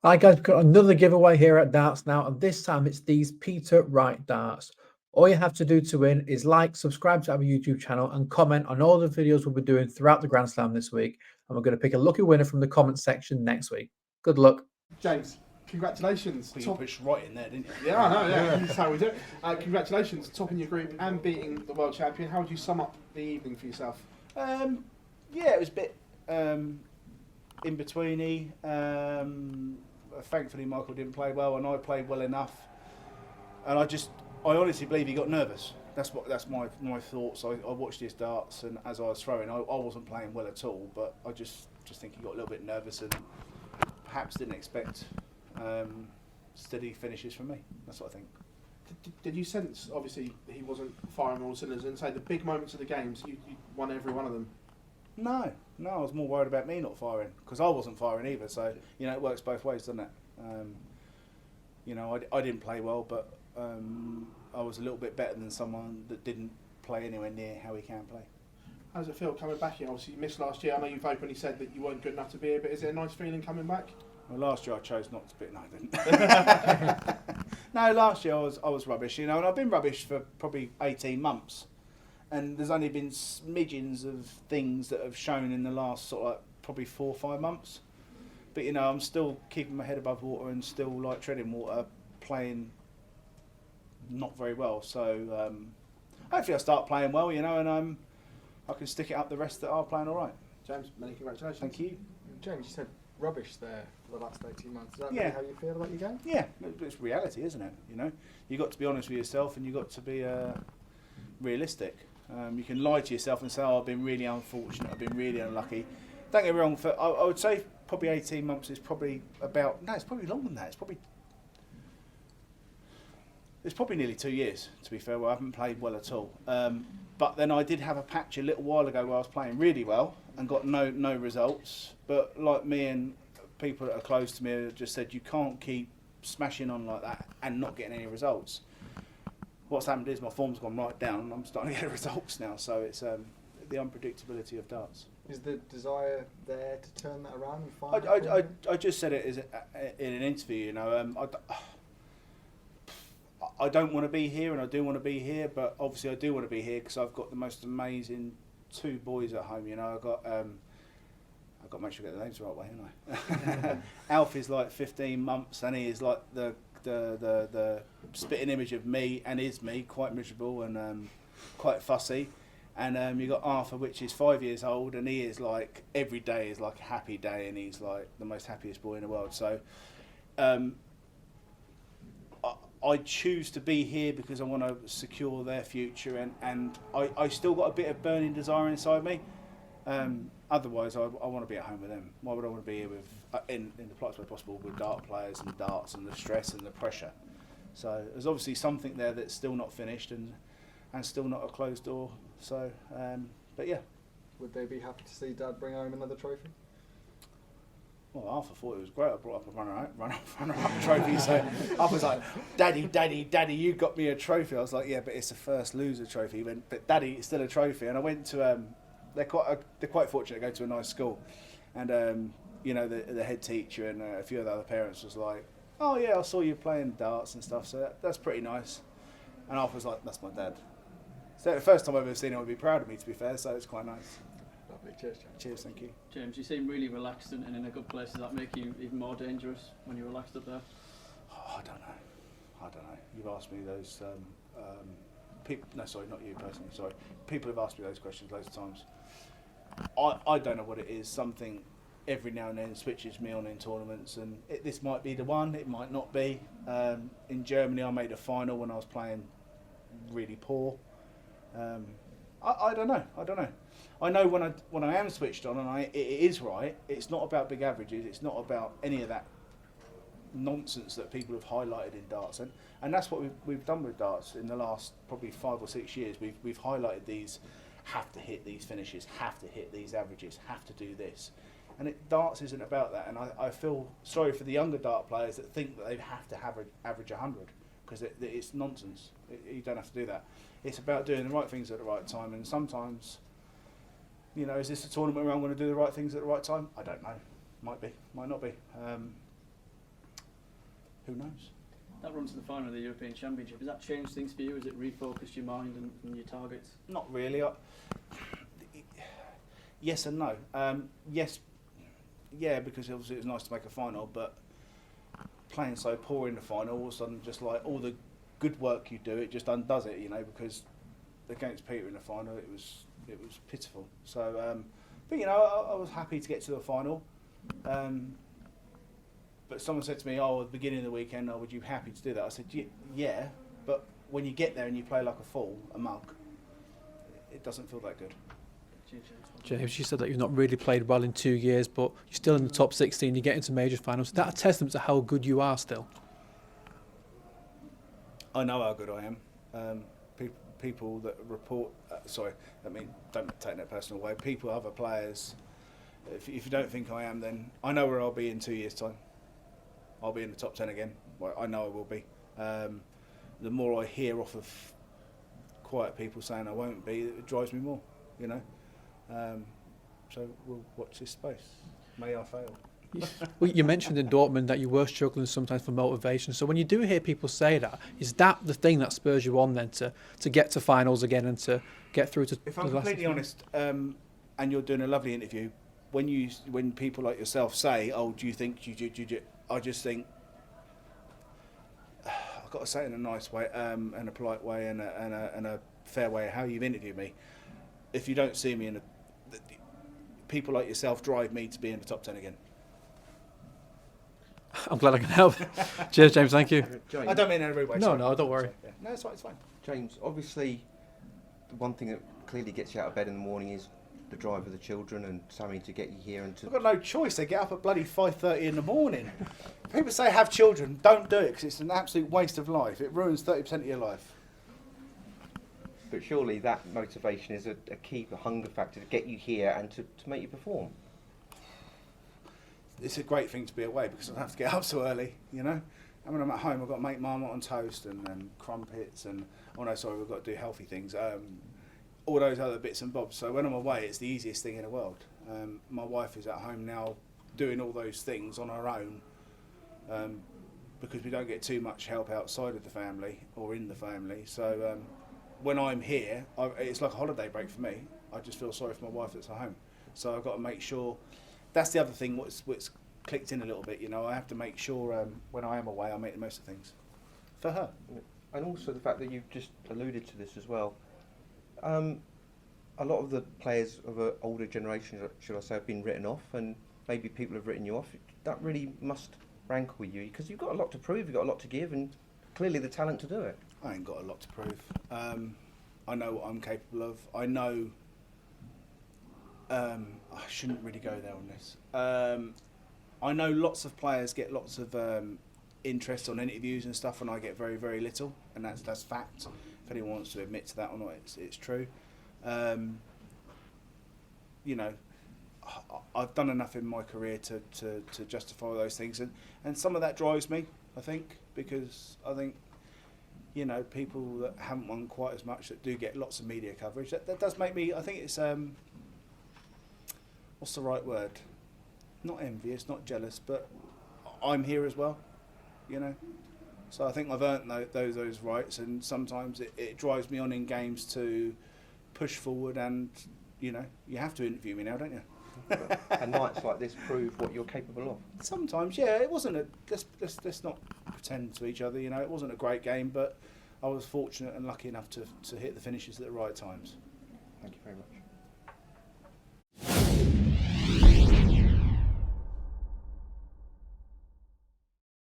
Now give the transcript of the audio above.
Hi guys, we've got another giveaway here at Darts now, and this time it's these Peter Wright darts. All you have to do to win is like, subscribe to our YouTube channel, and comment on all the videos we'll be doing throughout the Grand Slam this week. And we're going to pick a lucky winner from the comment section next week. Good luck. James, congratulations. Well, you pushed right in there, didn't you? Yeah, I know, yeah, that's how we do it. Congratulations, topping your group and beating the world champion. How would you sum up the evening for yourself? Yeah, it was a bit in betweeny. Thankfully, Michael didn't play well, and I played well enough. And I honestly believe he got nervous. That's my thoughts. I watched his darts, and as I was throwing, I wasn't playing well at all. But I just think he got a little bit nervous, and perhaps didn't expect steady finishes from me. That's what I think. Did you sense, obviously, he wasn't firing all cylinders, and say the big moments of the games, you won every one of them? No, I was more worried about me not firing, because I wasn't firing either. So it works both ways, doesn't it? I didn't play well, but I was a little bit better than someone that didn't play anywhere near how he can play. How does it feel coming back here? Obviously, you missed last year. I know you've openly said that you weren't good enough to be here, but is it a nice feeling coming back? Well, last year I chose not to be. No, I didn't. No, last year I was rubbish, and I've been rubbish for probably 18 months. And there's only been smidgens of things that have shown in the last sort of like probably 4 or 5 months. But I'm still keeping my head above water and still like treading water, playing not very well. So hopefully I start playing well, and I can stick it up the rest that are playing all right. James, many congratulations. Thank you. James, you said rubbish there for the last 18 months. Is that Yeah. really how you feel about your game? Yeah, it's reality, isn't it? You've got to be honest with yourself, and you've got to be realistic. You can lie to yourself and say, "Oh, I've been really unfortunate. I've been really unlucky." Don't get me wrong. I would say probably 18 months is probably about. No, it's probably longer than that. It's probably nearly 2 years, to be fair, where I haven't played well at all. But then I did have a patch a little while ago where I was playing really well and got no results. But like me and people that are close to me just said, you can't keep smashing on like that and not getting any results. What's happened is my form's gone right down and I'm starting to get results now. So it's the unpredictability of darts. Is the desire there to turn that around and find I just said it in an interview, I don't want to be here and I do want to be here, but obviously I do want to be here because I've got the most amazing 2 boys at home. I've got to make sure I get the names the right way, haven't I? Alfie's like 15 months and he is like the spitting image of me and is me, quite miserable and quite fussy. And you've got Arthur, which is 5 years old, and he is like, every day is like a happy day, and he's like the most happiest boy in the world. So I choose to be here because I want to secure their future, and I still got a bit of burning desire inside me. Otherwise, I want to be at home with them. Why would I want to be here with, in the politest way possible, with dart players and darts and the stress and the pressure? So there's obviously something there that's still not finished and still not a closed door. So, but yeah. Would they be happy to see Dad bring home another trophy? Well, Arthur thought it was great. I brought up a runner-up trophy. So I was like, Daddy, you got me a trophy. I was like, yeah, but it's the first loser trophy. He went, but Daddy, it's still a trophy. And I went to, they're quite fortunate to go to a nice school. And, the head teacher and a few of the other parents was like, oh yeah, I saw you playing darts and stuff. So that's pretty nice. And Arthur was like, that's my dad. So the first time I've ever seen him would be proud of me, to be fair. So it's quite nice. Lovely. Cheers, James. Cheers, thank you. James, you seem really relaxed and in a good place. Does that make you even more dangerous when you're relaxed up there? Oh, I don't know. You've asked me those. People. No, sorry, not you personally. Sorry. People have asked me those questions loads of times. I don't know what it is. Something every now and then switches me on in tournaments, and this might be the one. It might not be. In Germany, I made a final when I was playing really poor. I don't know. I know when I am switched on and it is right. It's not about big averages. It's not about any of that nonsense that people have highlighted in darts, and that's what we've done with darts in the last probably 5 or 6 years. We've highlighted these, have to hit these finishes, have to hit these averages, have to do this, and darts isn't about that. And I feel sorry for the younger dart players that think that they have to average 100 because it's nonsense. You don't have to do that. It's about doing the right things at the right time, and sometimes, is this a tournament where I'm going to do the right things at the right time? I don't know. Might be, might not be. who knows? That run to the final of the European Championship, has that changed things for you? Has it refocused your mind and your targets? Not really. Yes and no. Yes, yeah, because obviously it was nice to make a final, but playing so poor in the final, all of a sudden, just like all the good work you do, it just undoes it, you know. Because against Peter in the final, it was pitiful. So, but you know, I was happy to get to the final. But someone said to me, "Oh, at the beginning of the weekend, would you be happy to do that?" I said, "Yeah, but when you get there and you play like a fool, a mug, it doesn't feel that good." James, you said that you've not really played well in 2 years, but you're still in the top 16. You get into major finals. Is that a testament to how good you are still? I know how good I am. People that report, don't take that personal way. People, other players, if you don't think I am, then I know where I'll be in 2 years' time. I'll be in the top 10 again. Well, I know I will be. The more I hear off of quiet people saying I won't be, it drives me more, you know. So we'll watch this space. May I fail. Well, you mentioned in Dortmund that you were struggling sometimes for motivation. So when you do hear people say that, is that the thing that spurs you on then to get to finals again and to get through to? If I'm completely honest, and you're doing a lovely interview, when people like yourself say, "Oh, do you think you?" I just think I've got to say it in a nice way, and a polite way, and a fair way. How you've interviewed me. If you don't see me in people like yourself drive me to be in the top 10 again. I'm glad I can help. Cheers, James. Thank you. James, I don't mean in every way. No, sorry. no, don't worry. Yeah. No, it's fine. It's fine. James, obviously, the one thing that clearly gets you out of bed in the morning is the drive of the children and Sammy to get you here and to. I've got no choice. They get up at bloody 5:30 in the morning. People say have children. Don't do it because it's an absolute waste of life. It ruins 30% of your life. But surely that motivation is a key hunger factor to get you here and to make you perform. It's a great thing to be away because I don't have to get up so early, you know. And when I'm at home, I've got to make marmite on toast and crumpets and, we've got to do healthy things. All those other bits and bobs. So when I'm away, it's the easiest thing in the world. My wife is at home now doing all those things on her own because we don't get too much help outside of the family or in the family. So when I'm here, it's like a holiday break for me. I just feel sorry for my wife that's at home. So I've got to make sure. That's the other thing. What's clicked in a little bit. You know, I have to make sure when I am away, I make the most of things for her. And also the fact that you've just alluded to this as well. A lot of the players of an older generation, should I say, have been written off, and maybe people have written you off. That really must rankle with you because you've got a lot to prove, you've got a lot to give, and clearly the talent to do it. I ain't got a lot to prove. I know what I'm capable of. I know. I shouldn't really go there on this. I know lots of players get lots of interest on interviews and stuff, and I get very, very little, and that's fact. If anyone wants to admit to that or not, it's true. You know, I've done enough in my career to justify those things, and some of that drives me, I think, because I think, you know, people that haven't won quite as much that do get lots of media coverage, that does make me, I think it's, what's the right word? Not envious, not jealous, but I'm here as well, you know. So I think I've earned those rights, and sometimes it drives me on in games to push forward, and, you know, you have to interview me now, don't you? And nights like this prove what you're capable of. Sometimes, yeah. It wasn't let's not pretend to each other, you know. It wasn't a great game, but I was fortunate and lucky enough to hit the finishes at the right times. Thank you very much.